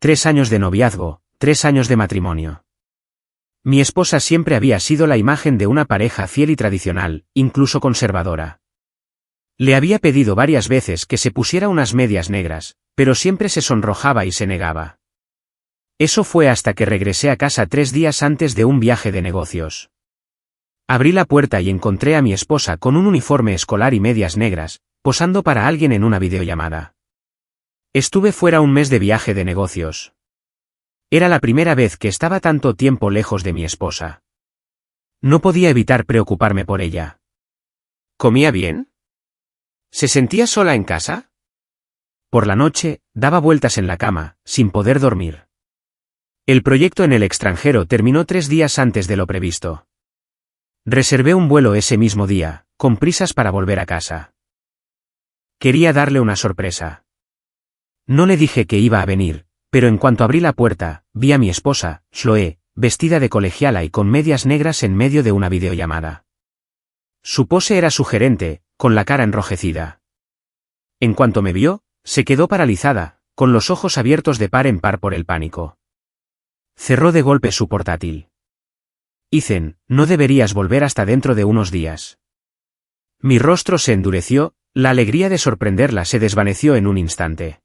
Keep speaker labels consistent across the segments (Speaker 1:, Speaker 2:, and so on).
Speaker 1: 3 años de noviazgo, 3 años de matrimonio. Mi esposa siempre había sido la imagen de una pareja fiel y tradicional, incluso conservadora. Le había pedido varias veces que se pusiera unas medias negras, pero siempre se sonrojaba y se negaba. Eso fue hasta que regresé a casa 3 días antes de un viaje de negocios. Abrí la puerta y encontré a mi esposa con un uniforme escolar y medias negras, posando para alguien en una videollamada. Estuve fuera un mes de viaje de negocios. Era la primera vez que estaba tanto tiempo lejos de mi esposa. No podía evitar preocuparme por ella. ¿Comía bien? ¿Se sentía sola en casa? Por la noche, daba vueltas en la cama, sin poder dormir. El proyecto en el extranjero terminó 3 días antes de lo previsto. Reservé un vuelo ese mismo día, con prisas para volver a casa. Quería darle una sorpresa. No le dije que iba a venir, pero en cuanto abrí la puerta, vi a mi esposa, Chloe, vestida de colegiala y con medias negras en medio de una videollamada. Su pose era sugerente, con la cara enrojecida. En cuanto me vio, se quedó paralizada, con los ojos abiertos de par en par por el pánico. Cerró de golpe su portátil. Ethan, no deberías volver hasta dentro de unos días. Mi rostro se endureció, la alegría de sorprenderla se desvaneció en un instante.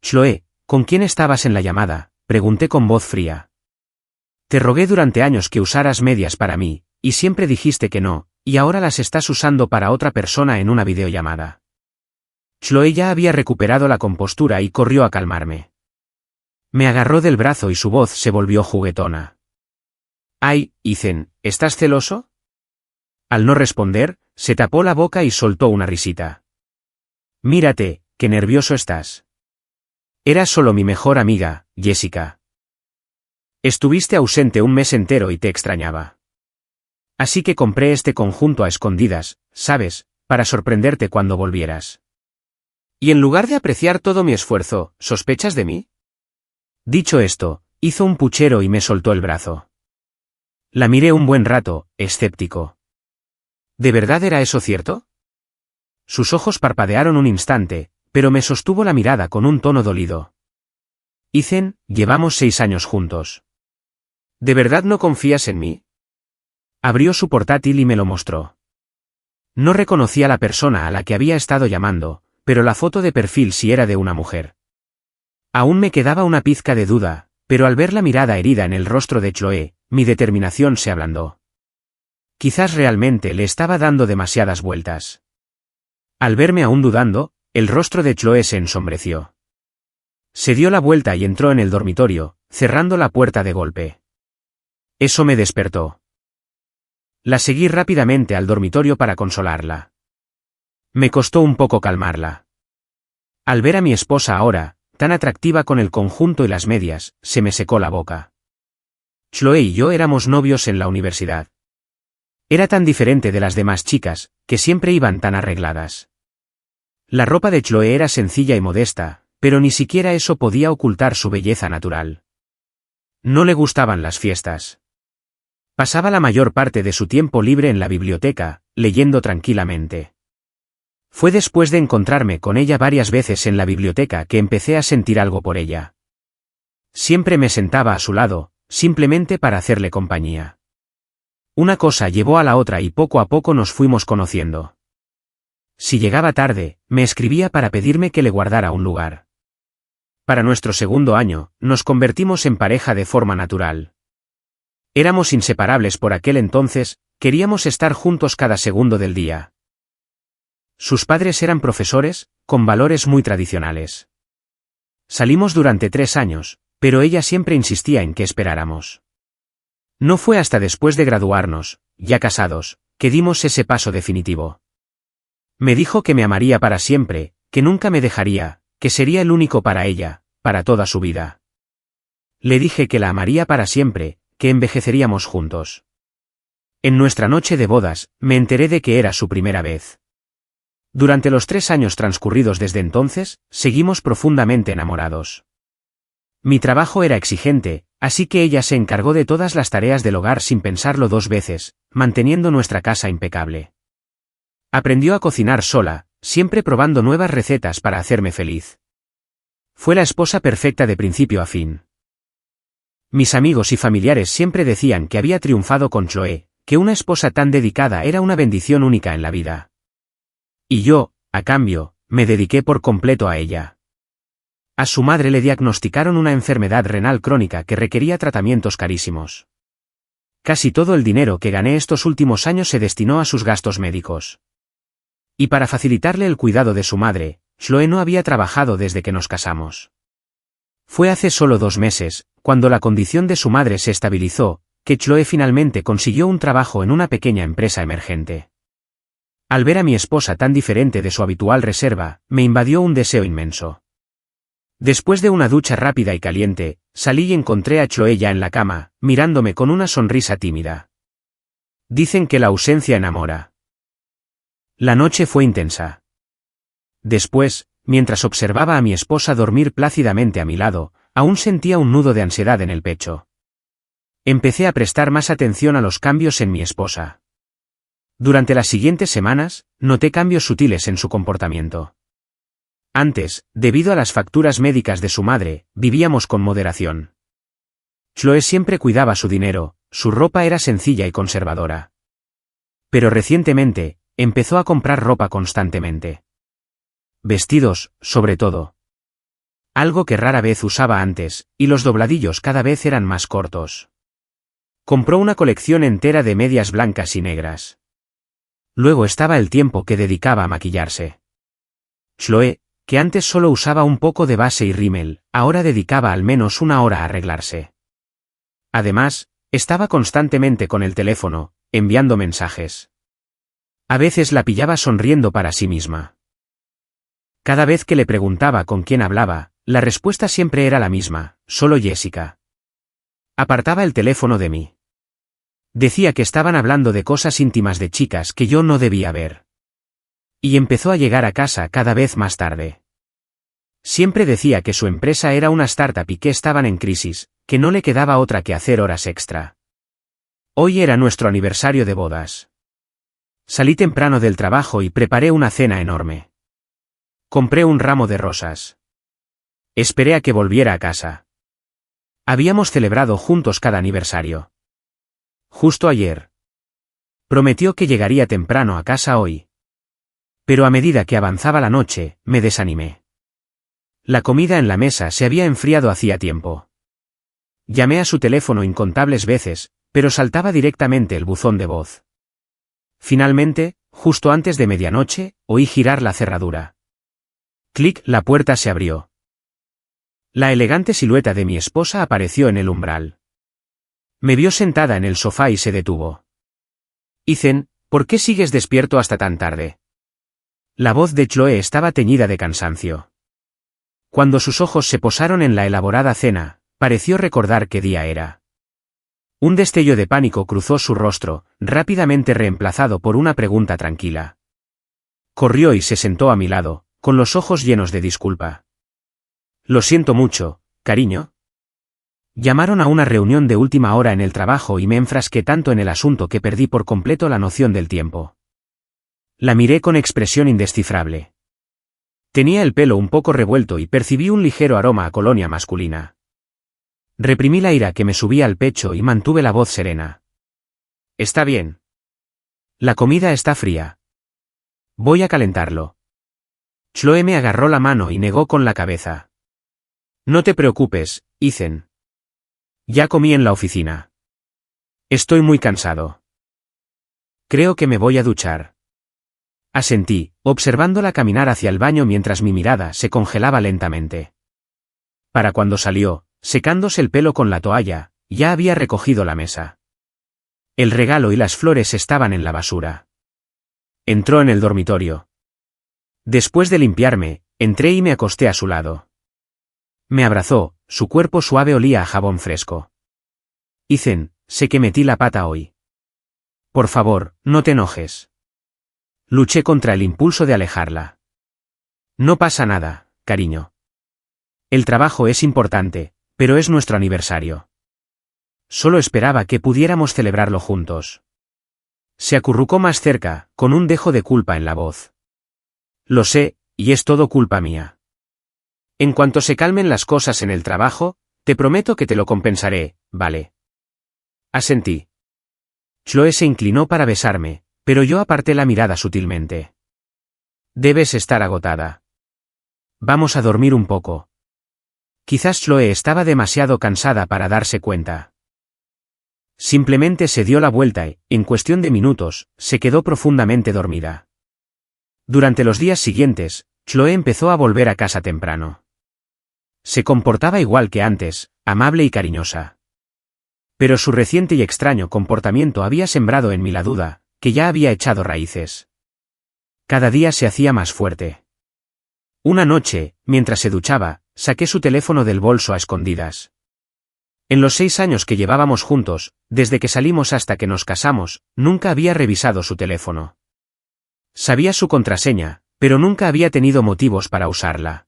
Speaker 1: Chloe, ¿con quién estabas en la llamada?, pregunté con voz fría. Te rogué durante años que usaras medias para mí, y siempre dijiste que no, y ahora las estás usando para otra persona en una videollamada. Chloe ya había recuperado la compostura y corrió a calmarme. Me agarró del brazo y su voz se volvió juguetona. Ay, Ethan, ¿estás celoso? Al no responder, se tapó la boca y soltó una risita. Mírate, qué nervioso estás. Eras solo mi mejor amiga, Jessica. Estuviste ausente un mes entero y te extrañaba. Así que compré este conjunto a escondidas, ¿sabes?, para sorprenderte cuando volvieras. Y en lugar de apreciar todo mi esfuerzo, ¿sospechas de mí? Dicho esto, hizo un puchero y me soltó el brazo. La miré un buen rato, escéptico. ¿De verdad era eso cierto? Sus ojos parpadearon un instante, pero me sostuvo la mirada con un tono dolido. Ethan, llevamos 6 años juntos. ¿De verdad no confías en mí? Abrió su portátil y me lo mostró. No reconocía a la persona a la que había estado llamando, pero la foto de perfil sí era de una mujer. Aún me quedaba una pizca de duda, pero al ver la mirada herida en el rostro de Chloe, mi determinación se ablandó. Quizás realmente le estaba dando demasiadas vueltas. Al verme aún dudando, el rostro de Chloe se ensombreció. Se dio la vuelta y entró en el dormitorio, cerrando la puerta de golpe. Eso me despertó. La seguí rápidamente al dormitorio para consolarla. Me costó un poco calmarla. Al ver a mi esposa ahora, tan atractiva con el conjunto y las medias, se me secó la boca. Chloe y yo éramos novios en la universidad. Era tan diferente de las demás chicas, que siempre iban tan arregladas. La ropa de Chloe era sencilla y modesta, pero ni siquiera eso podía ocultar su belleza natural. No le gustaban las fiestas. Pasaba la mayor parte de su tiempo libre en la biblioteca, leyendo tranquilamente. Fue después de encontrarme con ella varias veces en la biblioteca que empecé a sentir algo por ella. Siempre me sentaba a su lado, simplemente para hacerle compañía. Una cosa llevó a la otra y poco a poco nos fuimos conociendo. Si llegaba tarde, me escribía para pedirme que le guardara un lugar. Para nuestro segundo año, nos convertimos en pareja de forma natural. Éramos inseparables por aquel entonces, queríamos estar juntos cada segundo del día. Sus padres eran profesores, con valores muy tradicionales. Salimos durante 3 años, pero ella siempre insistía en que esperáramos. No fue hasta después de graduarnos, ya casados, que dimos ese paso definitivo. Me dijo que me amaría para siempre, que nunca me dejaría, que sería el único para ella, para toda su vida. Le dije que la amaría para siempre, que envejeceríamos juntos. En nuestra noche de bodas, me enteré de que era su primera vez. Durante los 3 años transcurridos desde entonces, seguimos profundamente enamorados. Mi trabajo era exigente, así que ella se encargó de todas las tareas del hogar sin pensarlo 2 veces, manteniendo nuestra casa impecable. Aprendió a cocinar sola, siempre probando nuevas recetas para hacerme feliz. Fue la esposa perfecta de principio a fin. Mis amigos y familiares siempre decían que había triunfado con Chloe, que una esposa tan dedicada era una bendición única en la vida. Y yo, a cambio, me dediqué por completo a ella. A su madre le diagnosticaron una enfermedad renal crónica que requería tratamientos carísimos. Casi todo el dinero que gané estos últimos años se destinó a sus gastos médicos. Y para facilitarle el cuidado de su madre, Chloe no había trabajado desde que nos casamos. Fue hace solo 2 meses, cuando la condición de su madre se estabilizó, que Chloe finalmente consiguió un trabajo en una pequeña empresa emergente. Al ver a mi esposa tan diferente de su habitual reserva, me invadió un deseo inmenso. Después de una ducha rápida y caliente, salí y encontré a Chloe ya en la cama, mirándome con una sonrisa tímida. Dicen que la ausencia enamora. La noche fue intensa. Después, mientras observaba a mi esposa dormir plácidamente a mi lado, aún sentía un nudo de ansiedad en el pecho. Empecé a prestar más atención a los cambios en mi esposa. Durante las siguientes semanas, noté cambios sutiles en su comportamiento. Antes, debido a las facturas médicas de su madre, vivíamos con moderación. Chloe siempre cuidaba su dinero, su ropa era sencilla y conservadora. Pero recientemente, empezó a comprar ropa constantemente. Vestidos, sobre todo. Algo que rara vez usaba antes, y los dobladillos cada vez eran más cortos. Compró una colección entera de medias blancas y negras. Luego estaba el tiempo que dedicaba a maquillarse. Chloe, que antes solo usaba un poco de base y rímel, ahora dedicaba al menos 1 hora a arreglarse. Además, estaba constantemente con el teléfono, enviando mensajes. A veces la pillaba sonriendo para sí misma. Cada vez que le preguntaba con quién hablaba, la respuesta siempre era la misma, solo Jessica. Apartaba el teléfono de mí. Decía que estaban hablando de cosas íntimas de chicas que yo no debía ver. Y empezó a llegar a casa cada vez más tarde. Siempre decía que su empresa era una startup y que estaban en crisis, que no le quedaba otra que hacer horas extra. Hoy era nuestro aniversario de bodas. Salí temprano del trabajo y preparé una cena enorme. Compré un ramo de rosas. Esperé a que volviera a casa. Habíamos celebrado juntos cada aniversario. Justo ayer. Prometió que llegaría temprano a casa hoy. Pero a medida que avanzaba la noche, me desanimé. La comida en la mesa se había enfriado hacía tiempo. Llamé a su teléfono incontables veces, pero saltaba directamente el buzón de voz. Finalmente, justo antes de medianoche, oí girar la cerradura. Clic, la puerta se abrió. La elegante silueta de mi esposa apareció en el umbral. Me vio sentada en el sofá y se detuvo. Ethan, ¿por qué sigues despierto hasta tan tarde? La voz de Chloe estaba teñida de cansancio. Cuando sus ojos se posaron en la elaborada cena, pareció recordar qué día era. Un destello de pánico cruzó su rostro, rápidamente reemplazado por una pregunta tranquila. Corrió y se sentó a mi lado, con los ojos llenos de disculpa. Lo siento mucho, cariño. Llamaron a una reunión de última hora en el trabajo y me enfrasqué tanto en el asunto que perdí por completo la noción del tiempo. La miré con expresión indescifrable. Tenía el pelo un poco revuelto y percibí un ligero aroma a colonia masculina. Reprimí la ira que me subía al pecho y mantuve la voz serena. Está bien. La comida está fría. Voy a calentarlo. Chloe me agarró la mano y negó con la cabeza. No te preocupes, Ethan. Ya comí en la oficina. Estoy muy cansado. Creo que me voy a duchar. Asentí, observándola caminar hacia el baño mientras mi mirada se congelaba lentamente. Para cuando salió, secándose el pelo con la toalla, ya había recogido la mesa. El regalo y las flores estaban en la basura. Entró en el dormitorio. Después de limpiarme, entré y me acosté a su lado. Me abrazó, su cuerpo suave olía a jabón fresco. Ethan, sé que metí la pata hoy. Por favor, no te enojes. Luché contra el impulso de alejarla. No pasa nada, cariño. El trabajo es importante, pero es nuestro aniversario. Solo esperaba que pudiéramos celebrarlo juntos. Se acurrucó más cerca, con un dejo de culpa en la voz. Lo sé, y es todo culpa mía. En cuanto se calmen las cosas en el trabajo, te prometo que te lo compensaré, ¿vale? Asentí. Chloe se inclinó para besarme, pero yo aparté la mirada sutilmente. Debes estar agotada. Vamos a dormir un poco. Quizás Chloe estaba demasiado cansada para darse cuenta. Simplemente se dio la vuelta y, en cuestión de minutos, se quedó profundamente dormida. Durante los días siguientes, Chloe empezó a volver a casa temprano. Se comportaba igual que antes, amable y cariñosa. Pero su reciente y extraño comportamiento había sembrado en mí la duda, que ya había echado raíces. Cada día se hacía más fuerte. Una noche, mientras se duchaba, saqué su teléfono del bolso a escondidas. En los 6 años que llevábamos juntos, desde que salimos hasta que nos casamos, nunca había revisado su teléfono. Sabía su contraseña, pero nunca había tenido motivos para usarla.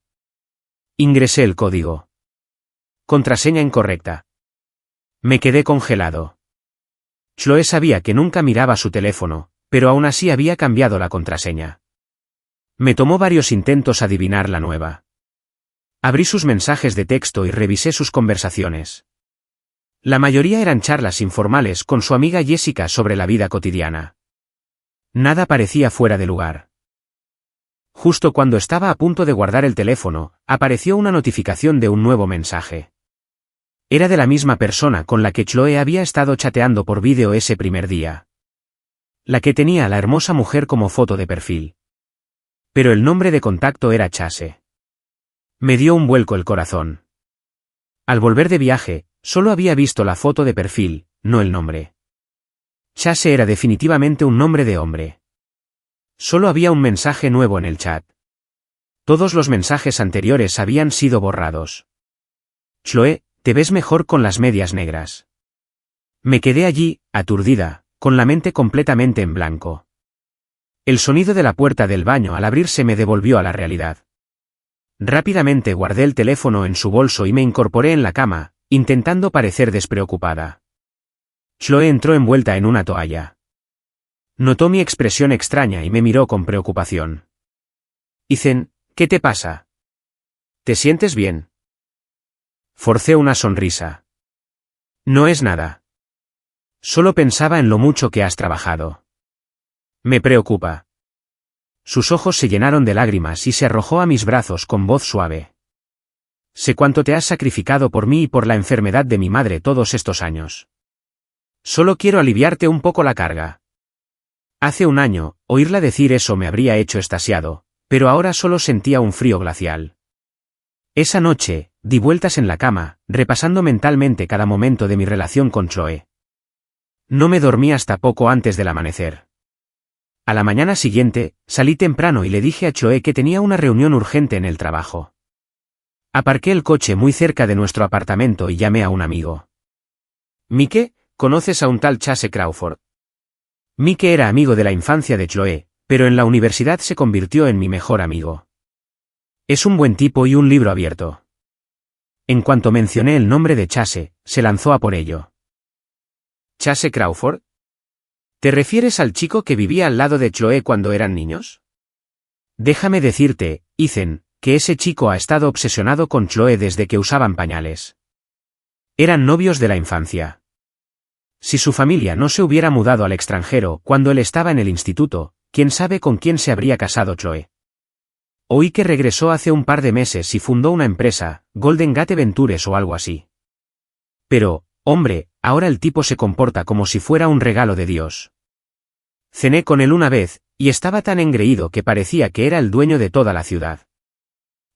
Speaker 1: Ingresé el código. Contraseña incorrecta. Me quedé congelado. Chloe sabía que nunca miraba su teléfono, pero aún así había cambiado la contraseña. Me tomó varios intentos adivinar la nueva. Abrí sus mensajes de texto y revisé sus conversaciones. La mayoría eran charlas informales con su amiga Jessica sobre la vida cotidiana. Nada parecía fuera de lugar. Justo cuando estaba a punto de guardar el teléfono, apareció una notificación de un nuevo mensaje. Era de la misma persona con la que Chloe había estado chateando por vídeo ese primer día. La que tenía a la hermosa mujer como foto de perfil. Pero el nombre de contacto era Chase. Me dio un vuelco el corazón. Al volver de viaje, solo había visto la foto de perfil, no el nombre. Chase era definitivamente un nombre de hombre. Solo había un mensaje nuevo en el chat. Todos los mensajes anteriores habían sido borrados. Chloe, te ves mejor con las medias negras. Me quedé allí, aturdida, con la mente completamente en blanco. El sonido de la puerta del baño al abrirse me devolvió a la realidad. Rápidamente guardé el teléfono en su bolso y me incorporé en la cama, intentando parecer despreocupada. Chloe entró envuelta en una toalla. Notó mi expresión extraña y me miró con preocupación. Ethan, ¿qué te pasa? ¿Te sientes bien? Forcé una sonrisa. No es nada. Solo pensaba en lo mucho que has trabajado. Me preocupa. Sus ojos se llenaron de lágrimas y se arrojó a mis brazos con voz suave. Sé cuánto te has sacrificado por mí y por la enfermedad de mi madre todos estos años. Solo quiero aliviarte un poco la carga. Hace un año, oírla decir eso me habría hecho extasiado, pero ahora solo sentía un frío glacial. Esa noche, di vueltas en la cama, repasando mentalmente cada momento de mi relación con Chloe. No me dormí hasta poco antes del amanecer. A la mañana siguiente, salí temprano y le dije a Chloe que tenía una reunión urgente en el trabajo. Aparqué el coche muy cerca de nuestro apartamento y llamé a un amigo. Mike, ¿conoces a un tal Chase Crawford? Mike era amigo de la infancia de Chloe, pero en la universidad se convirtió en mi mejor amigo. Es un buen tipo y un libro abierto. En cuanto mencioné el nombre de Chase, se lanzó a por ello. ¿Chase Crawford? ¿Te refieres al chico que vivía al lado de Chloe cuando eran niños? Déjame decirte, Ethan, que ese chico ha estado obsesionado con Chloe desde que usaban pañales. Eran novios de la infancia. Si su familia no se hubiera mudado al extranjero cuando él estaba en el instituto, quién sabe con quién se habría casado Chloe. Oí que regresó hace un par de meses y fundó una empresa, Golden Gate Ventures o algo así. Pero, hombre, ahora el tipo se comporta como si fuera un regalo de Dios. Cené con él una vez, y estaba tan engreído que parecía que era el dueño de toda la ciudad.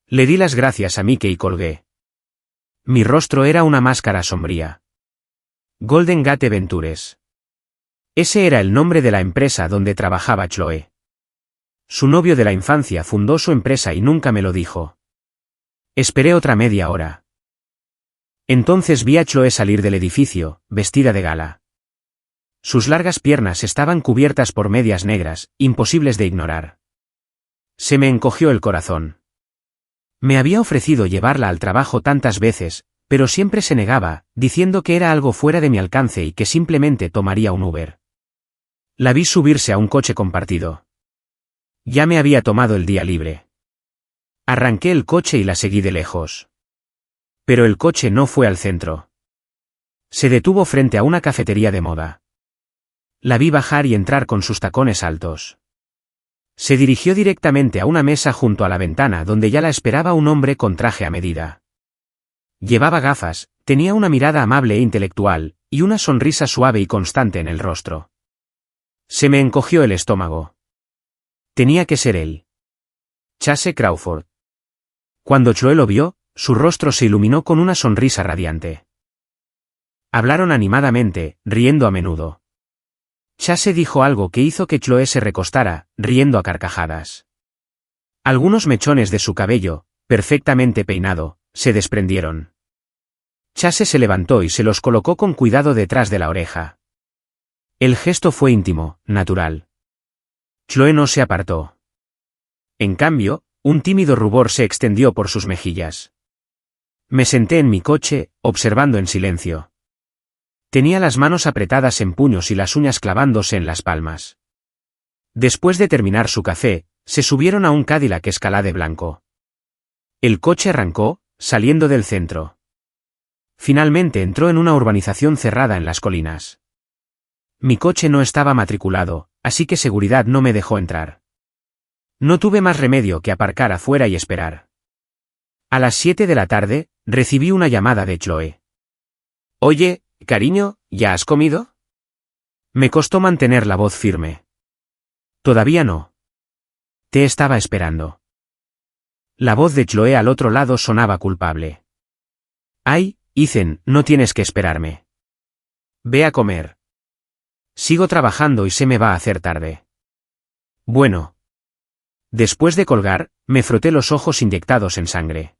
Speaker 1: Le di las gracias a Mike y colgué. Mi rostro era una máscara sombría. Golden Gate Ventures. Ese era el nombre de la empresa donde trabajaba Chloe. Su novio de la infancia fundó su empresa y nunca me lo dijo. Esperé otra media hora. Entonces vi a Chloe salir del edificio, vestida de gala. Sus largas piernas estaban cubiertas por medias negras, imposibles de ignorar. Se me encogió el corazón. Me había ofrecido llevarla al trabajo tantas veces, pero siempre se negaba, diciendo que era algo fuera de mi alcance y que simplemente tomaría un Uber. La vi subirse a un coche compartido. Ya me había tomado el día libre. Arranqué el coche y la seguí de lejos. Pero el coche no fue al centro. Se detuvo frente a una cafetería de moda. La vi bajar y entrar con sus tacones altos. Se dirigió directamente a una mesa junto a la ventana donde ya la esperaba un hombre con traje a medida. Llevaba gafas, tenía una mirada amable e intelectual, y una sonrisa suave y constante en el rostro. Se me encogió el estómago. Tenía que ser él. Chase Crawford. Cuando Chloe lo vio, su rostro se iluminó con una sonrisa radiante. Hablaron animadamente, riendo a menudo. Chase dijo algo que hizo que Chloe se recostara, riendo a carcajadas. Algunos mechones de su cabello, perfectamente peinado, se desprendieron. Chase se levantó y se los colocó con cuidado detrás de la oreja. El gesto fue íntimo, natural. Chloe no se apartó. En cambio, un tímido rubor se extendió por sus mejillas. Me senté en mi coche, observando en silencio. Tenía las manos apretadas en puños y las uñas clavándose en las palmas. Después de terminar su café, se subieron a un Cadillac Escalade blanco. El coche arrancó, saliendo del centro. Finalmente entró en una urbanización cerrada en las colinas. Mi coche no estaba matriculado, así que seguridad no me dejó entrar. No tuve más remedio que aparcar afuera y esperar. A las 7 de la tarde, recibí una llamada de Chloe. Oye, cariño, ¿ya has comido? Me costó mantener la voz firme. Todavía no. Te estaba esperando. La voz de Chloe al otro lado sonaba culpable. Ay, Ethan, no tienes que esperarme. Ve a comer. Sigo trabajando y se me va a hacer tarde. Bueno. Después de colgar, me froté los ojos inyectados en sangre.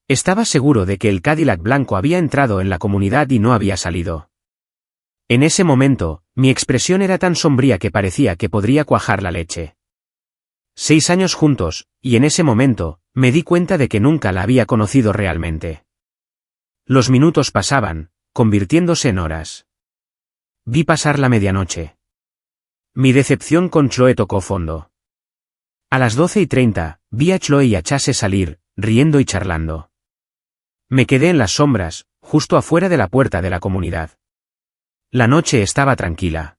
Speaker 1: Estaba seguro de que el Cadillac blanco había entrado en la comunidad y no había salido. En ese momento, mi expresión era tan sombría que parecía que podría cuajar la leche. 6 años juntos, y en ese momento, me di cuenta de que nunca la había conocido realmente. Los minutos pasaban, convirtiéndose en horas. Vi pasar la medianoche. Mi decepción con Chloe tocó fondo. A las 12:30, vi a Chloe y a Chase salir, riendo y charlando. Me quedé en las sombras, justo afuera de la puerta de la comunidad. La noche estaba tranquila.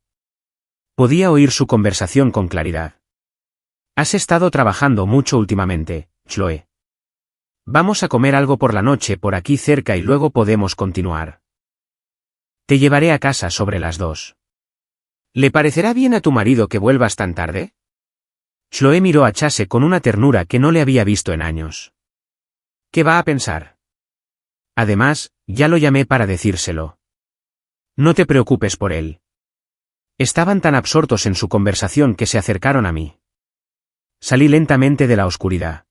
Speaker 1: Podía oír su conversación con claridad. Has estado trabajando mucho últimamente, Chloe. Vamos a comer algo por la noche por aquí cerca y luego podemos continuar. Te llevaré a casa sobre las 2. ¿Le parecerá bien a tu marido que vuelvas tan tarde? Chloe miró a Chase con una ternura que no le había visto en años. ¿Qué va a pensar? Además, ya lo llamé para decírselo. No te preocupes por él. Estaban tan absortos en su conversación que se acercaron a mí. Salí lentamente de la oscuridad.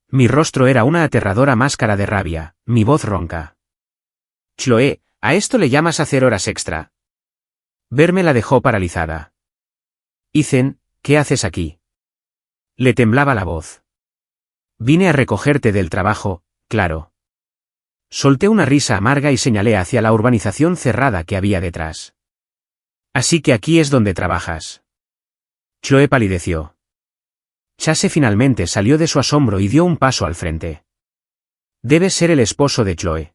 Speaker 1: Mi rostro era una aterradora máscara de rabia, mi voz ronca. Chloe, ¿a esto le llamas hacer horas extra? Verme la dejó paralizada. Ethan, ¿qué haces aquí? Le temblaba la voz. Vine a recogerte del trabajo, claro. Solté una risa amarga y señalé hacia la urbanización cerrada que había detrás. Así que aquí es donde trabajas. Chloe palideció. Chase finalmente salió de su asombro y dio un paso al frente. Debes ser el esposo de Chloe.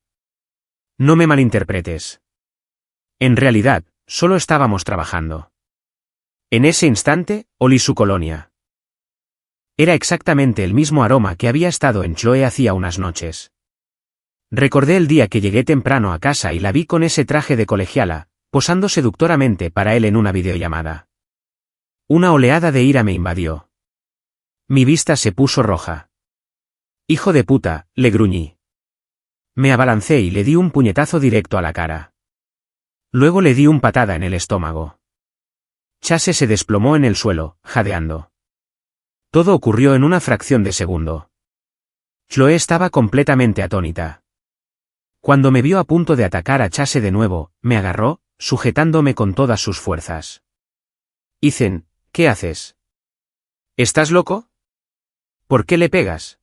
Speaker 1: No me malinterpretes. En realidad, solo estábamos trabajando. En ese instante, olí su colonia. Era exactamente el mismo aroma que había estado en Chloe hacía unas noches. Recordé el día que llegué temprano a casa y la vi con ese traje de colegiala, posando seductoramente para él en una videollamada. Una oleada de ira me invadió. Mi vista se puso roja. Hijo de puta, le gruñí. Me abalancé y le di un puñetazo directo a la cara. Luego le di una patada en el estómago. Chase se desplomó en el suelo, jadeando. Todo ocurrió en una fracción de segundo. Chloe estaba completamente atónita. Cuando me vio a punto de atacar a Chase de nuevo, me agarró, sujetándome con todas sus fuerzas. Ethan, ¿qué haces? ¿Estás loco? ¿Por qué le pegas?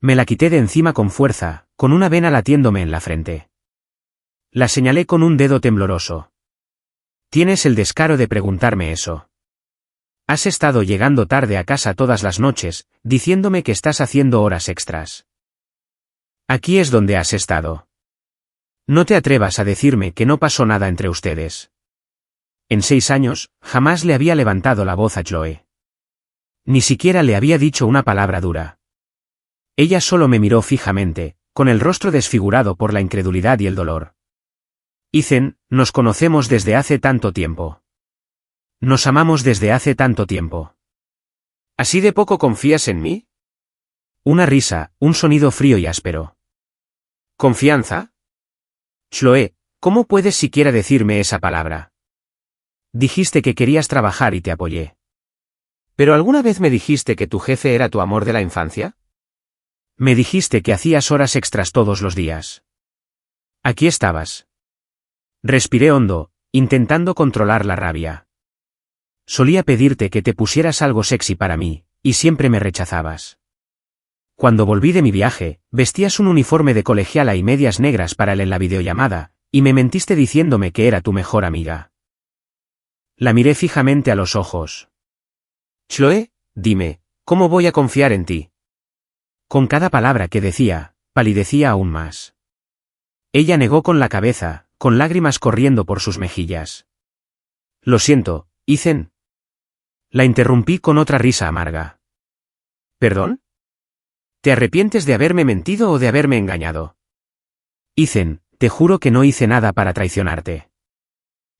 Speaker 1: Me la quité de encima con fuerza, con una vena latiéndome en la frente. La señalé con un dedo tembloroso. ¿Tienes el descaro de preguntarme eso? Has estado llegando tarde a casa todas las noches, diciéndome que estás haciendo horas extras. Aquí es donde has estado. No te atrevas a decirme que no pasó nada entre ustedes. En 6 años, jamás le había levantado la voz a Chloe. Ni siquiera le había dicho una palabra dura. Ella solo me miró fijamente, con el rostro desfigurado por la incredulidad y el dolor. Ethan, nos conocemos desde hace tanto tiempo. Nos amamos desde hace tanto tiempo.
Speaker 2: ¿Así de poco confías en mí?
Speaker 1: Una risa, un sonido frío y áspero.
Speaker 2: ¿Confianza?
Speaker 1: Chloe, ¿cómo puedes siquiera decirme esa palabra? Dijiste que querías trabajar y te apoyé.
Speaker 2: ¿Pero alguna vez me dijiste que tu jefe era tu amor de la infancia?
Speaker 1: Me dijiste que hacías horas extras todos los días. Aquí estabas. Respiré hondo, intentando controlar la rabia. Solía pedirte que te pusieras algo sexy para mí, y siempre me rechazabas. Cuando volví de mi viaje, vestías un uniforme de colegiala y medias negras para él en la videollamada, y me mentiste diciéndome que era tu mejor amiga. La miré fijamente a los ojos.
Speaker 2: Chloe, dime, ¿cómo voy a confiar en ti?
Speaker 1: Con cada palabra que decía, palidecía aún más. Ella negó con la cabeza, con lágrimas corriendo por sus mejillas. Lo siento, Ethan. La interrumpí con otra risa amarga.
Speaker 2: ¿Perdón? ¿Te arrepientes de haberme mentido o de haberme engañado?
Speaker 1: Ethan, te juro que no hice nada para traicionarte.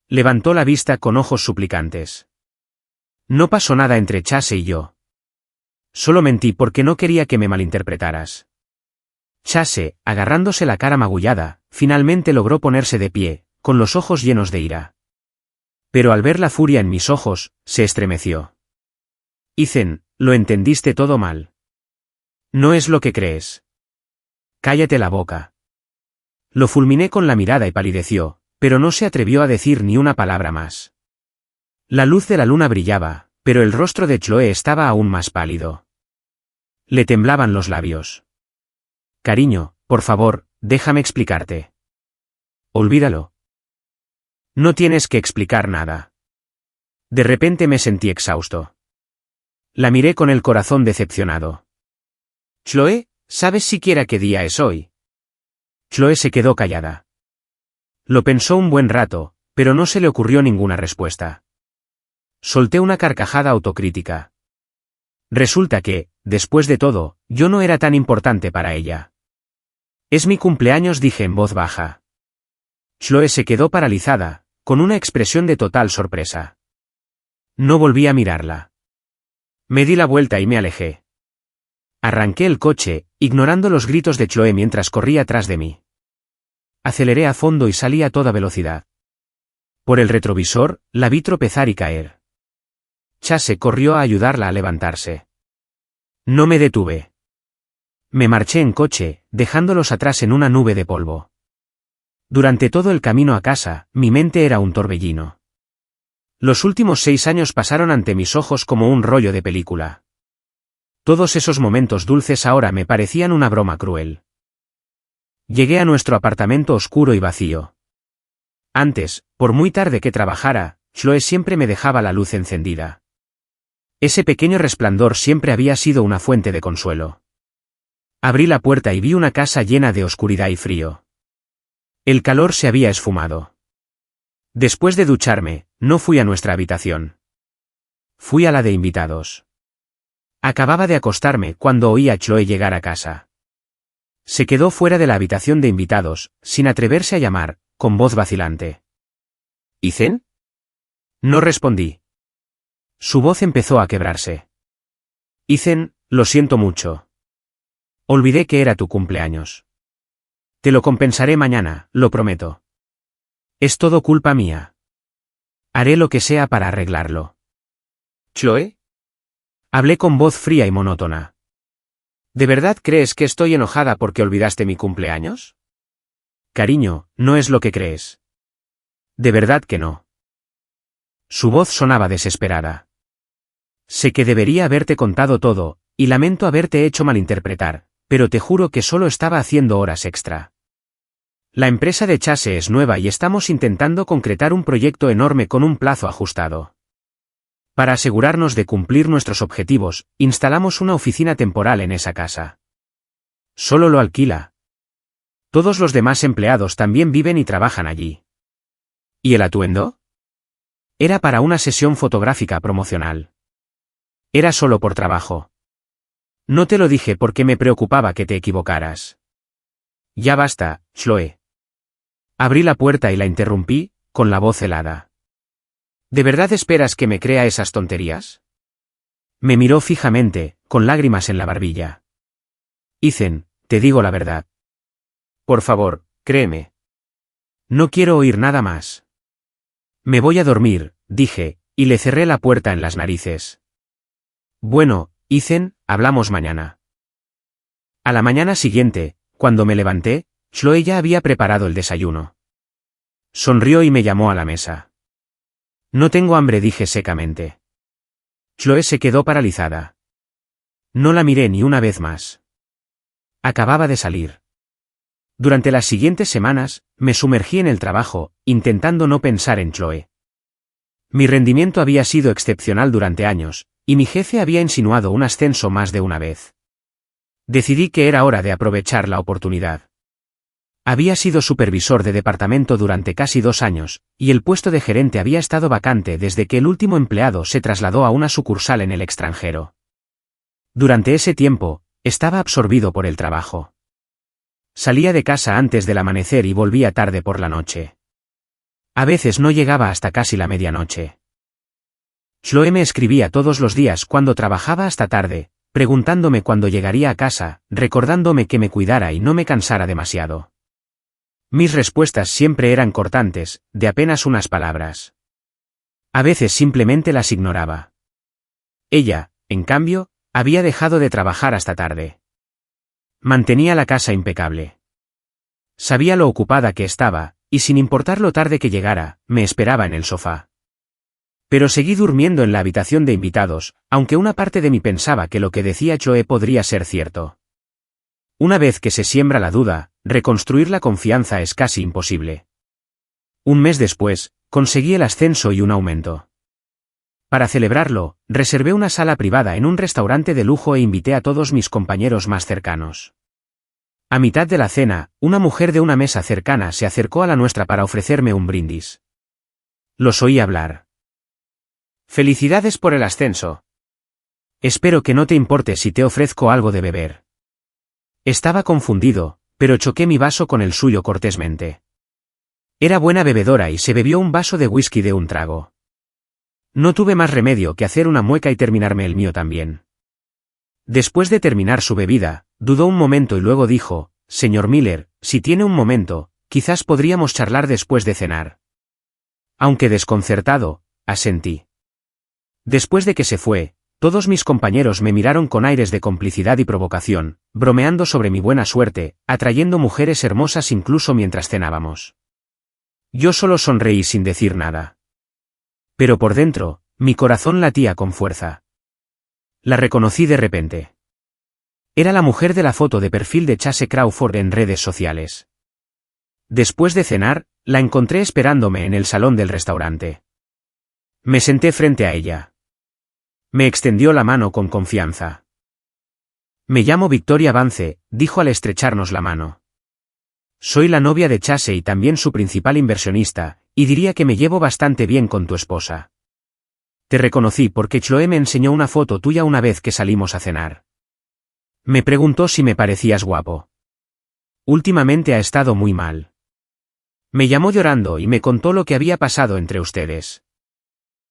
Speaker 1: Levantó la vista con ojos suplicantes. No pasó nada entre Chase y yo. Solo mentí porque no quería que me malinterpretaras. Chase, agarrándose la cara magullada, finalmente logró ponerse de pie, con los ojos llenos de ira. Pero al ver la furia en mis ojos, se estremeció. Ethan, lo entendiste todo mal. No es lo que crees. Cállate la boca. Lo fulminé con la mirada y palideció, pero no se atrevió a decir ni una palabra más. La luz de la luna brillaba, pero el rostro de Chloe estaba aún más pálido. Le temblaban los labios. Cariño, por favor, déjame explicarte. Olvídalo. No tienes que explicar nada. De repente me sentí exhausto. La miré con el corazón decepcionado.
Speaker 2: Chloe, ¿sabes siquiera qué día es hoy?
Speaker 1: Chloe se quedó callada. Lo pensó un buen rato, pero no se le ocurrió ninguna respuesta. Solté una carcajada autocrítica. Resulta que, después de todo, yo no era tan importante para ella. Es mi cumpleaños, dije en voz baja. Chloe se quedó paralizada, con una expresión de total sorpresa. No volví a mirarla. Me di la vuelta y me alejé. Arranqué el coche, ignorando los gritos de Chloe mientras corría tras de mí. Aceleré a fondo y salí a toda velocidad. Por el retrovisor, la vi tropezar y caer. Chase corrió a ayudarla a levantarse. No me detuve. Me marché en coche, dejándolos atrás en una nube de polvo. Durante todo el camino a casa, mi mente era un torbellino. Los últimos 6 años pasaron ante mis ojos como un rollo de película. Todos esos momentos dulces ahora me parecían una broma cruel. Llegué a nuestro apartamento oscuro y vacío. Antes, por muy tarde que trabajara, Chloe siempre me dejaba la luz encendida. Ese pequeño resplandor siempre había sido una fuente de consuelo. Abrí la puerta y vi una casa llena de oscuridad y frío. El calor se había esfumado. Después de ducharme, no fui a nuestra habitación. Fui a la de invitados. Acababa de acostarme cuando oí a Chloe llegar a casa. Se quedó fuera de la habitación de invitados, sin atreverse a llamar, con voz vacilante.
Speaker 2: ¿Ethan?
Speaker 1: No respondí. Su voz empezó a quebrarse. Ethan, lo siento mucho. Olvidé que era tu cumpleaños. Te lo compensaré mañana, lo prometo. Es todo culpa mía. Haré lo que sea para arreglarlo.
Speaker 2: ¿Chloe?
Speaker 1: Hablé con voz fría y monótona.
Speaker 2: ¿De verdad crees que estoy enojada porque olvidaste mi cumpleaños?
Speaker 1: Cariño, no es lo que crees. De verdad que no. Su voz sonaba desesperada. Sé que debería haberte contado todo, y lamento haberte hecho malinterpretar, pero te juro que solo estaba haciendo horas extra. La empresa de Chase es nueva y estamos intentando concretar un proyecto enorme con un plazo ajustado. Para asegurarnos de cumplir nuestros objetivos, instalamos una oficina temporal en esa casa. Solo lo alquila. Todos los demás empleados también viven y trabajan allí. ¿Y el atuendo? Era para una sesión fotográfica promocional. Era solo por trabajo. No te lo dije porque me preocupaba que te equivocaras. Ya basta, Chloe. Abrí la puerta y la interrumpí, con la voz helada. ¿De verdad esperas que me crea esas tonterías? Me miró fijamente, con lágrimas en la barbilla. Ethan, te digo la verdad. Por favor, créeme. No quiero oír nada más. Me voy a dormir, dije, y le cerré la puerta en las narices. Bueno, Ethan, hablamos mañana. A la mañana siguiente, cuando me levanté, Chloe ya había preparado el desayuno. Sonrió y me llamó a la mesa. No tengo hambre, dije secamente. Chloe se quedó paralizada. No la miré ni una vez más. Acababa de salir. Durante las siguientes semanas, me sumergí en el trabajo, intentando no pensar en Chloe. Mi rendimiento había sido excepcional durante años, y mi jefe había insinuado un ascenso más de una vez. Decidí que era hora de aprovechar la oportunidad. Había sido supervisor de departamento durante casi 2 años, y el puesto de gerente había estado vacante desde que el último empleado se trasladó a una sucursal en el extranjero. Durante ese tiempo, estaba absorbido por el trabajo. Salía de casa antes del amanecer y volvía tarde por la noche. A veces no llegaba hasta casi la medianoche. Chloe me escribía todos los días cuando trabajaba hasta tarde, preguntándome cuándo llegaría a casa, recordándome que me cuidara y no me cansara demasiado. Mis respuestas siempre eran cortantes, de apenas unas palabras. A veces simplemente las ignoraba. Ella, en cambio, había dejado de trabajar hasta tarde. Mantenía la casa impecable. Sabía lo ocupada que estaba, y sin importar lo tarde que llegara, me esperaba en el sofá. Pero seguí durmiendo en la habitación de invitados, aunque una parte de mí pensaba que lo que decía Chloe podría ser cierto. Una vez que se siembra la duda, reconstruir la confianza es casi imposible. Un mes después, conseguí el ascenso y un aumento. Para celebrarlo, reservé una sala privada en un restaurante de lujo e invité a todos mis compañeros más cercanos. A mitad de la cena, una mujer de una mesa cercana se acercó a la nuestra para ofrecerme un brindis. Los oí hablar. «Felicidades por el ascenso. Espero que no te importe si te ofrezco algo de beber». Estaba confundido, pero choqué mi vaso con el suyo cortésmente. Era buena bebedora y se bebió un vaso de whisky de un trago. No tuve más remedio que hacer una mueca y terminarme el mío también. Después de terminar su bebida, dudó un momento y luego dijo, «Señor Miller, si tiene un momento, quizás podríamos charlar después de cenar». Aunque desconcertado, asentí. Después de que se fue, todos mis compañeros me miraron con aires de complicidad y provocación, bromeando sobre mi buena suerte, atrayendo mujeres hermosas incluso mientras cenábamos. Yo solo sonreí sin decir nada. Pero por dentro, mi corazón latía con fuerza. La reconocí de repente. Era la mujer de la foto de perfil de Chase Crawford en redes sociales. Después de cenar, la encontré esperándome en el salón del restaurante. Me senté frente a ella. Me extendió la mano con confianza. «Me llamo Victoria Vance», dijo al estrecharnos la mano. «Soy la novia de Chase y también su principal inversionista, y diría que me llevo bastante bien con tu esposa. Te reconocí porque Chloe me enseñó una foto tuya una vez que salimos a cenar. Me preguntó si me parecías guapo. Últimamente ha estado muy mal. Me llamó llorando y me contó lo que había pasado entre ustedes.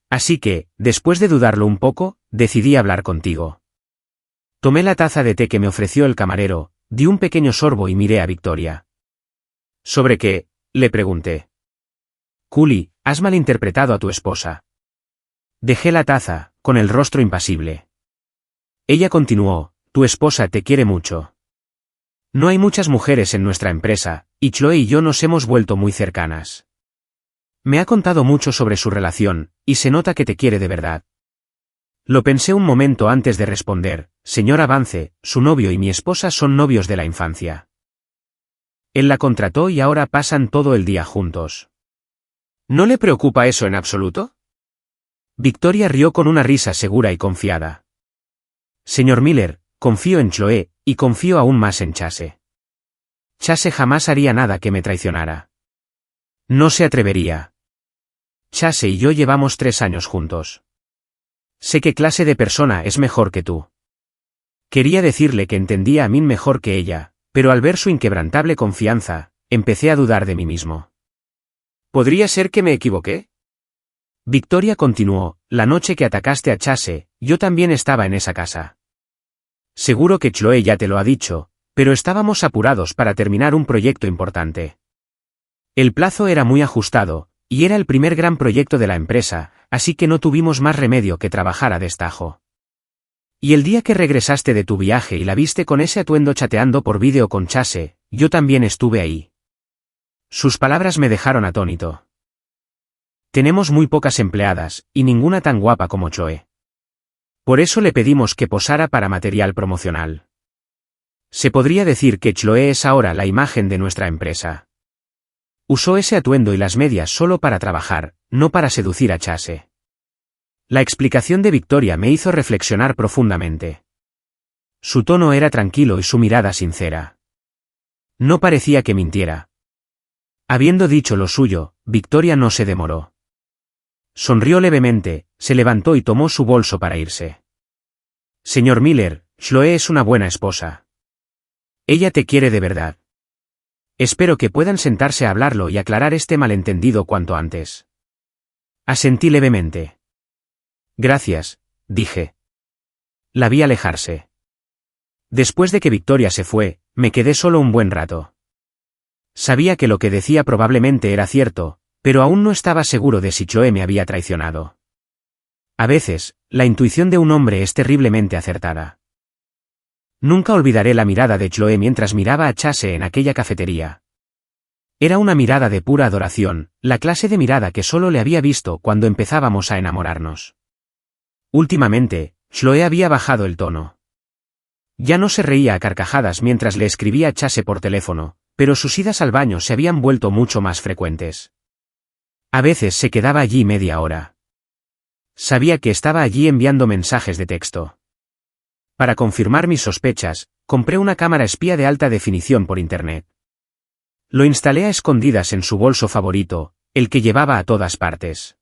Speaker 1: Así que, después de dudarlo un poco, decidí hablar contigo». Tomé la taza de té que me ofreció el camarero, di un pequeño sorbo y miré a Victoria. «¿Sobre qué?», le pregunté. «Cooley, has malinterpretado a tu esposa». Dejé la taza, con el rostro impasible. Ella continuó, «Tu esposa te quiere mucho. No hay muchas mujeres en nuestra empresa, y Chloe y yo nos hemos vuelto muy cercanas. Me ha contado mucho sobre su relación, y se nota que te quiere de verdad». Lo pensé un momento antes de responder, «Señora Vance, su novio y mi esposa son novios de la infancia. Él la contrató y ahora pasan todo el día juntos». «¿No le preocupa eso en absoluto?». Victoria rió con una risa segura y confiada. Señor Miller, confío en Chloe, y confío aún más en Chase. Chase jamás haría nada que me traicionara. No se atrevería. Chase y yo llevamos 3 años juntos. Sé qué clase de persona es mejor que tú. Quería decirle que entendía a Min mejor que ella, pero al ver su inquebrantable confianza, empecé a dudar de mí mismo. ¿Podría ser que me equivoqué? Victoria continuó, la noche que atacaste a Chase, yo también estaba en esa casa. Seguro que Chloe ya te lo ha dicho, pero estábamos apurados para terminar un proyecto importante. El plazo era muy ajustado, y era el primer gran proyecto de la empresa, así que no tuvimos más remedio que trabajar a destajo. Y el día que regresaste de tu viaje y la viste con ese atuendo chateando por vídeo con Chase, yo también estuve ahí. Sus palabras me dejaron atónito. Tenemos muy pocas empleadas, y ninguna tan guapa como Chloe. Por eso le pedimos que posara para material promocional. Se podría decir que Chloe es ahora la imagen de nuestra empresa. Usó ese atuendo y las medias solo para trabajar, no para seducir a Chase. La explicación de Victoria me hizo reflexionar profundamente. Su tono era tranquilo y su mirada sincera. No parecía que mintiera. Habiendo dicho lo suyo, Victoria no se demoró. Sonrió levemente, se levantó y tomó su bolso para irse. Señor Miller, Chloe es una buena esposa. Ella te quiere de verdad. Espero que puedan sentarse a hablarlo y aclarar este malentendido cuanto antes. Asentí levemente. Gracias, dije. La vi alejarse. Después de que Victoria se fue, me quedé solo un buen rato. Sabía que lo que decía probablemente era cierto, pero aún no estaba seguro de si Chloe me había traicionado. A veces, la intuición de un hombre es terriblemente acertada. Nunca olvidaré la mirada de Chloe mientras miraba a Chase en aquella cafetería. Era una mirada de pura adoración, la clase de mirada que solo le había visto cuando empezábamos a enamorarnos. Últimamente, Chloe había bajado el tono. Ya no se reía a carcajadas mientras le escribía a Chase por teléfono, pero sus idas al baño se habían vuelto mucho más frecuentes. A veces se quedaba allí media hora. Sabía que estaba allí enviando mensajes de texto. Para confirmar mis sospechas, compré una cámara espía de alta definición por internet. Lo instalé a escondidas en su bolso favorito, el que llevaba a todas partes.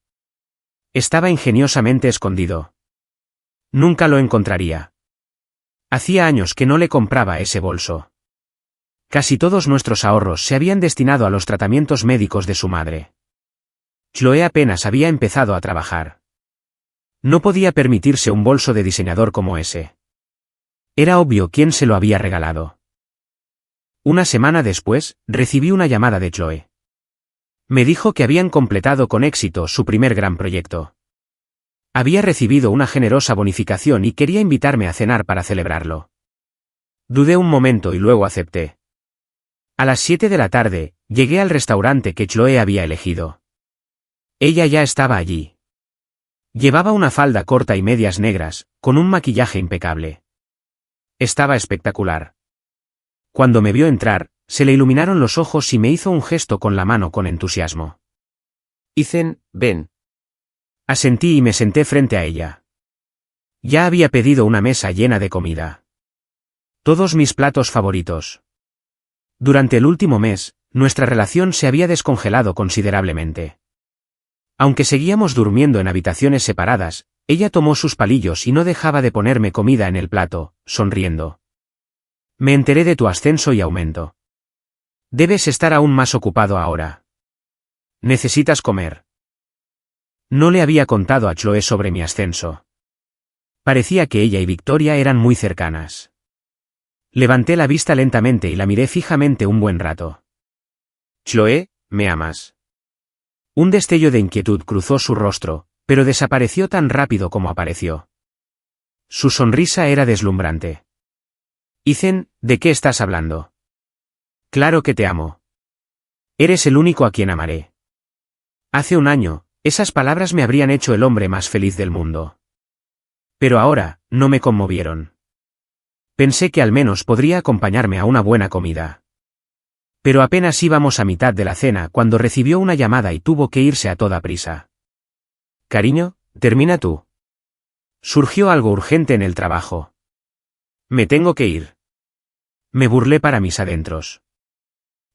Speaker 1: Estaba ingeniosamente escondido. Nunca lo encontraría. Hacía años que no le compraba ese bolso. Casi todos nuestros ahorros se habían destinado a los tratamientos médicos de su madre. Chloe apenas había empezado a trabajar. No podía permitirse un bolso de diseñador como ese. Era obvio quién se lo había regalado. Una semana después, recibí una llamada de Chloe. Me dijo que habían completado con éxito su primer gran proyecto. Había recibido una generosa bonificación y quería invitarme a cenar para celebrarlo. Dudé un momento y luego acepté. A las 7 de la tarde, llegué al restaurante que Chloe había elegido. Ella ya estaba allí. Llevaba una falda corta y medias negras, con un maquillaje impecable. Estaba espectacular. Cuando me vio entrar, se le iluminaron los ojos y me hizo un gesto con la mano con entusiasmo. Ethan, ven. Asentí y me senté frente a ella. Ya había pedido una mesa llena de comida. Todos mis platos favoritos. Durante el último mes, nuestra relación se había descongelado considerablemente. Aunque seguíamos durmiendo en habitaciones separadas, ella tomó sus palillos y no dejaba de ponerme comida en el plato, sonriendo. Me enteré de tu ascenso y aumento. Debes estar aún más ocupado ahora. Necesitas comer. No le había contado a Chloe sobre mi ascenso. Parecía que ella y Victoria eran muy cercanas. Levanté la vista lentamente y la miré fijamente un buen rato. Chloe, ¿me amas? Un destello de inquietud cruzó su rostro, pero desapareció tan rápido como apareció. Su sonrisa era deslumbrante. Ethan, ¿de qué estás hablando? Claro que te amo. Eres el único a quien amaré. Hace un año, esas palabras me habrían hecho el hombre más feliz del mundo. Pero ahora, no me conmovieron. Pensé que al menos podría acompañarme a una buena comida. Pero apenas íbamos a mitad de la cena cuando recibió una llamada y tuvo que irse a toda prisa. Cariño, termina tú. Surgió algo urgente en el trabajo. Me tengo que ir. Me burlé para mis adentros.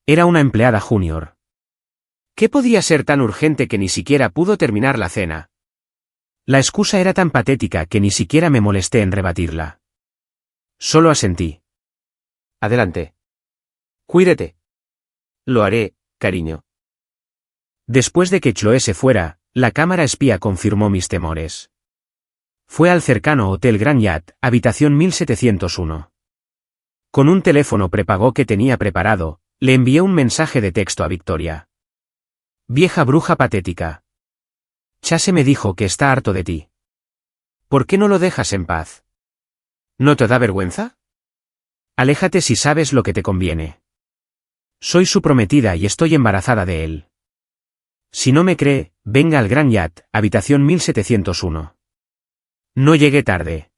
Speaker 1: Era una empleada junior. ¿Qué podía ser tan urgente que ni siquiera pudo terminar la cena? La excusa era tan patética que ni siquiera me molesté en rebatirla. Solo asentí.
Speaker 2: Adelante. Cuídate. Lo haré, cariño.
Speaker 1: Después de que Chloé se fuera, la cámara espía confirmó mis temores. Fue al cercano Hotel Grand Hyatt, habitación 1701. Con un teléfono prepago que tenía preparado, le envié un mensaje de texto a Victoria. Vieja bruja patética. Chase me dijo que está harto de ti. ¿Por qué no lo dejas en paz?
Speaker 2: ¿No te da vergüenza?
Speaker 1: Aléjate si sabes lo que te conviene. Soy su prometida y estoy embarazada de él. Si no me cree, venga al Grand Hyatt, habitación 1701. No llegué tarde.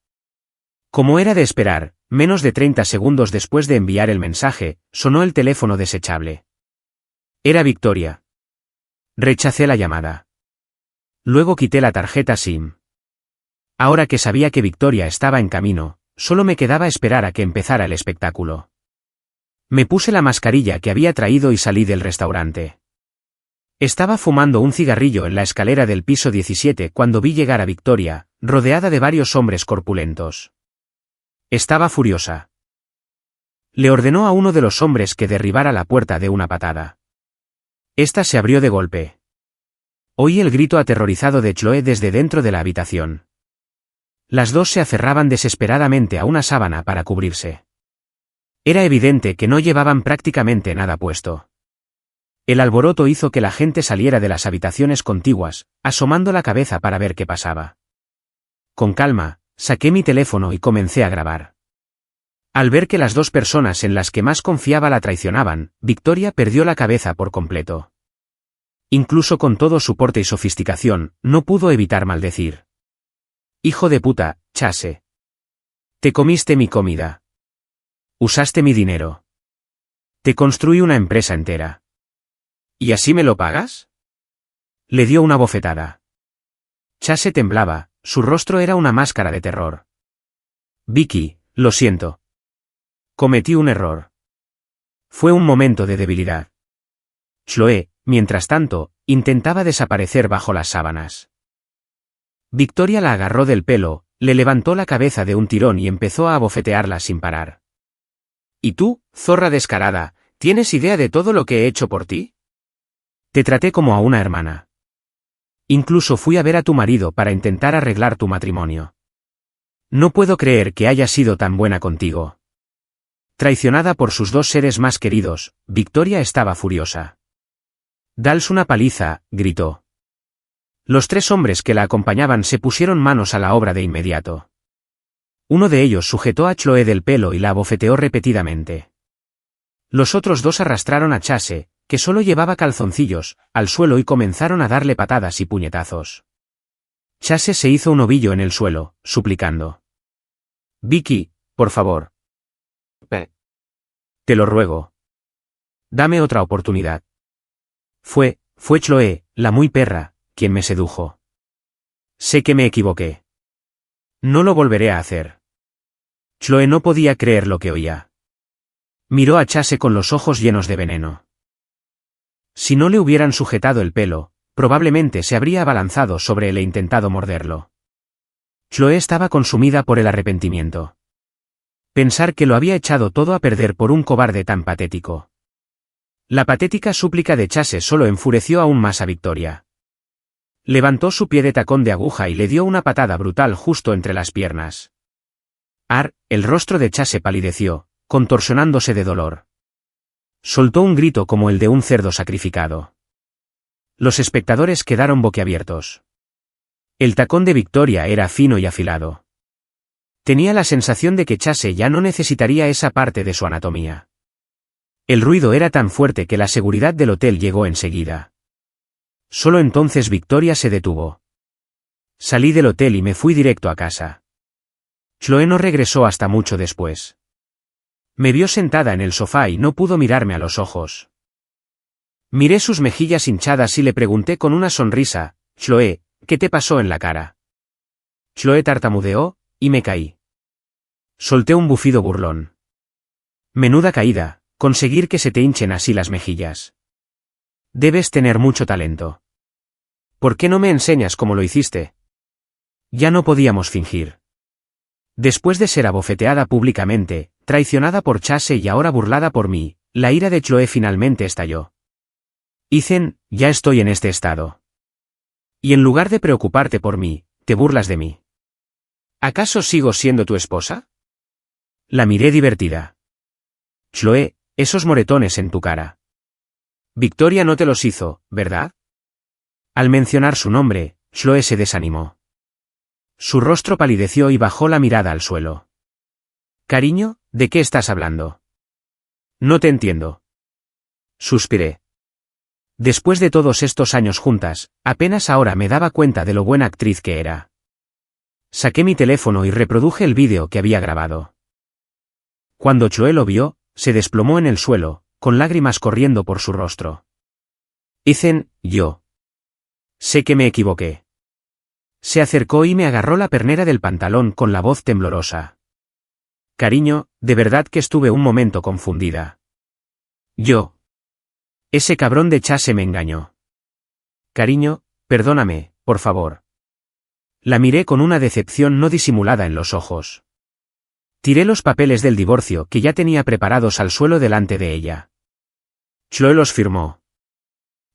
Speaker 1: Como era de esperar, menos de 30 segundos después de enviar el mensaje, sonó el teléfono desechable. Era Victoria. Rechacé la llamada. Luego quité la tarjeta SIM. Ahora que sabía que Victoria estaba en camino, solo me quedaba esperar a que empezara el espectáculo. Me puse la mascarilla que había traído y salí del restaurante. Estaba fumando un cigarrillo en la escalera del piso 17 cuando vi llegar a Victoria, rodeada de varios hombres corpulentos. Estaba furiosa. Le ordenó a uno de los hombres que derribara la puerta de una patada. Esta se abrió de golpe. Oí el grito aterrorizado de Chloé desde dentro de la habitación. Las dos se aferraban desesperadamente a una sábana para cubrirse. Era evidente que no llevaban prácticamente nada puesto. El alboroto hizo que la gente saliera de las habitaciones contiguas, asomando la cabeza para ver qué pasaba. Con calma, saqué mi teléfono y comencé a grabar. Al ver que las dos personas en las que más confiaba la traicionaban, Victoria perdió la cabeza por completo. Incluso con todo su porte y sofisticación, no pudo evitar maldecir. Hijo de puta, Chase. Te comiste mi comida. Usaste mi dinero. Te construí una empresa entera.
Speaker 2: ¿Y así me lo pagas?
Speaker 1: Le dio una bofetada. Chase temblaba, su rostro era una máscara de terror. Vicky, lo siento. Cometí un error. Fue un momento de debilidad. Chloé, mientras tanto, intentaba desaparecer bajo las sábanas. Victoria la agarró del pelo, le levantó la cabeza de un tirón y empezó a abofetearla sin parar.
Speaker 2: ¿Y tú, zorra descarada, tienes idea de todo lo que he hecho por ti?
Speaker 1: Te traté como a una hermana. Incluso fui a ver a tu marido para intentar arreglar tu matrimonio. No puedo creer que hayas sido tan buena contigo. Traicionada por sus dos seres más queridos, Victoria estaba furiosa. Dals una paliza, gritó. Los tres hombres que la acompañaban se pusieron manos a la obra de inmediato. Uno de ellos sujetó a Chloé del pelo y la abofeteó repetidamente. Los otros dos arrastraron a Chase, que solo llevaba calzoncillos, al suelo y comenzaron a darle patadas y puñetazos. Chase se hizo un ovillo en el suelo, suplicando. Vicky, por favor. Te lo ruego. Dame otra oportunidad. Fue Chloé, la muy perra, quien me sedujo. Sé que me equivoqué. No lo volveré a hacer. Chloé no podía creer lo que oía. Miró a Chase con los ojos llenos de veneno. Si no le hubieran sujetado el pelo, probablemente se habría abalanzado sobre él e intentado morderlo. Chloé estaba consumida por el arrepentimiento. Pensar que lo había echado todo a perder por un cobarde tan patético. La patética súplica de Chase solo enfureció aún más a Victoria. Levantó su pie de tacón de aguja y le dio una patada brutal justo entre las piernas. El rostro de Chase palideció, contorsionándose de dolor. Soltó un grito como el de un cerdo sacrificado. Los espectadores quedaron boquiabiertos. El tacón de Victoria era fino y afilado. Tenía la sensación de que Chase ya no necesitaría esa parte de su anatomía. El ruido era tan fuerte que la seguridad del hotel llegó enseguida. Solo entonces Victoria se detuvo. Salí del hotel y me fui directo a casa. Chloé no regresó hasta mucho después. Me vio sentada en el sofá y no pudo mirarme a los ojos. Miré sus mejillas hinchadas y le pregunté con una sonrisa, Chloé, ¿Qué te pasó en la cara? Chloe tartamudeó, y me caí. Solté un bufido burlón. Menuda caída, conseguir que se te hinchen así las mejillas. Debes tener mucho talento. ¿Por qué no me enseñas cómo lo hiciste? Ya no podíamos fingir. Después de ser abofeteada públicamente, traicionada por Chase y ahora burlada por mí, la ira de Chloe finalmente estalló. Ethan, ya estoy en este estado. Y en lugar de preocuparte por mí, te burlas de mí. ¿Acaso sigo siendo tu esposa? La miré divertida. Chloe, esos moretones en tu cara. Victoria no te los hizo, ¿verdad? Al mencionar su nombre, Chloe se desanimó. Su rostro palideció y bajó la mirada al suelo. Cariño, ¿de qué estás hablando? No te entiendo. Suspiré. Después de todos estos años juntas, apenas ahora me daba cuenta de lo buena actriz que era. Saqué mi teléfono y reproduje el vídeo que había grabado. Cuando Chloe lo vio, se desplomó en el suelo, con lágrimas corriendo por su rostro. Ethan, yo. Sé que me equivoqué. Se acercó y me agarró la pernera del pantalón con la voz temblorosa. Cariño, de verdad que estuve un momento confundida. Yo. Ese cabrón de Chase me engañó. Cariño, perdóname, por favor. La miré con una decepción no disimulada en los ojos. Tiré los papeles del divorcio que ya tenía preparados al suelo delante de ella. Chloe los firmó.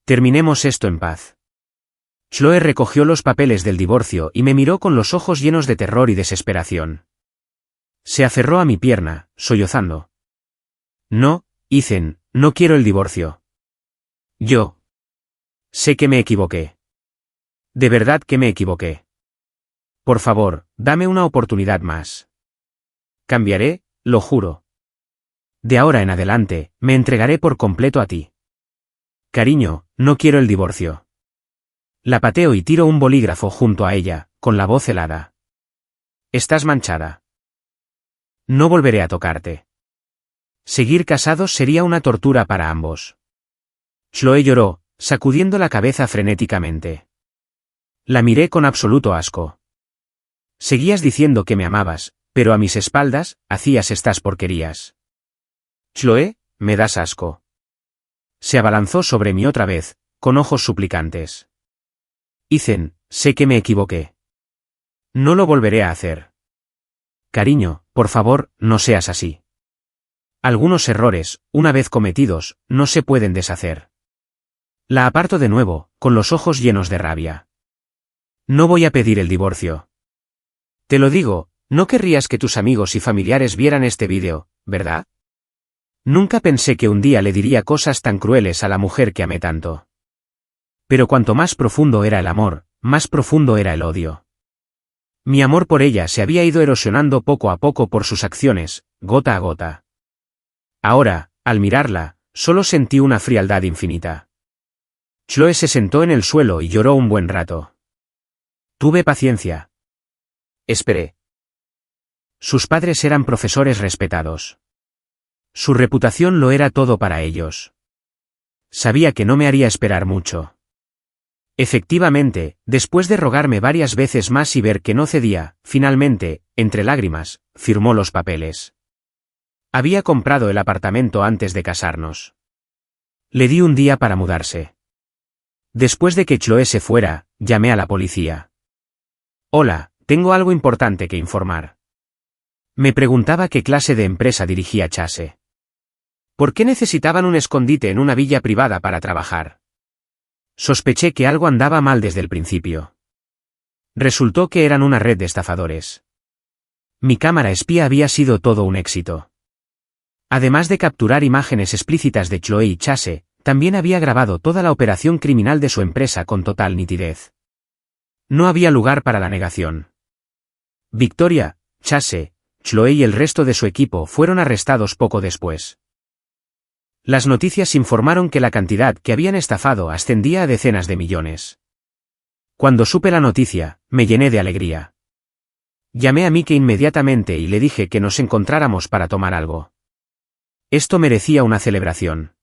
Speaker 1: Terminemos esto en paz. Chloe recogió los papeles del divorcio y me miró con los ojos llenos de terror y desesperación. Se aferró a mi pierna, sollozando. No, Ethan, no quiero el divorcio. Yo. Sé que me equivoqué. De verdad que me equivoqué. Por favor, dame una oportunidad más. Cambiaré, lo juro. De ahora en adelante, me entregaré por completo a ti. Cariño, no quiero el divorcio. La pateo y tiro un bolígrafo junto a ella, con la voz helada. Estás manchada. No volveré a tocarte. Seguir casados sería una tortura para ambos. Chloe lloró, sacudiendo la cabeza frenéticamente. La miré con absoluto asco. Seguías diciendo que me amabas, pero a mis espaldas, hacías estas porquerías. Chloe, me das asco. Se abalanzó sobre mí otra vez, con ojos suplicantes. Ethan, sé que me equivoqué. No lo volveré a hacer. Cariño, por favor, no seas así. Algunos errores, una vez cometidos, no se pueden deshacer. La aparto de nuevo, con los ojos llenos de rabia. No voy a pedir el divorcio. Te lo digo, no querrías que tus amigos y familiares vieran este vídeo, ¿verdad? Nunca pensé que un día le diría cosas tan crueles a la mujer que amé tanto. Pero cuanto más profundo era el amor, más profundo era el odio. Mi amor por ella se había ido erosionando poco a poco por sus acciones, gota a gota. Ahora, al mirarla, solo sentí una frialdad infinita. Chloe se sentó en el suelo y lloró un buen rato. Tuve paciencia. Esperé. Sus padres eran profesores respetados. Su reputación lo era todo para ellos. Sabía que no me haría esperar mucho. Efectivamente, después de rogarme varias veces más y ver que no cedía, finalmente, entre lágrimas, firmó los papeles. Había comprado el apartamento antes de casarnos. Le di un día para mudarse. Después de que Chloe se fuera, llamé a la policía. Hola, tengo algo importante que informar. Me preguntaba qué clase de empresa dirigía Chase. ¿Por qué necesitaban un escondite en una villa privada para trabajar? Sospeché que algo andaba mal desde el principio. Resultó que eran una red de estafadores. Mi cámara espía había sido todo un éxito. Además de capturar imágenes explícitas de Chloe y Chase, también había grabado toda la operación criminal de su empresa con total nitidez. No había lugar para la negación. Victoria, Chase, Chloe y el resto de su equipo fueron arrestados poco después. Las noticias informaron que la cantidad que habían estafado ascendía a decenas de millones. Cuando supe la noticia, me llené de alegría. Llamé a Mike inmediatamente y le dije que nos encontráramos para tomar algo. Esto merecía una celebración.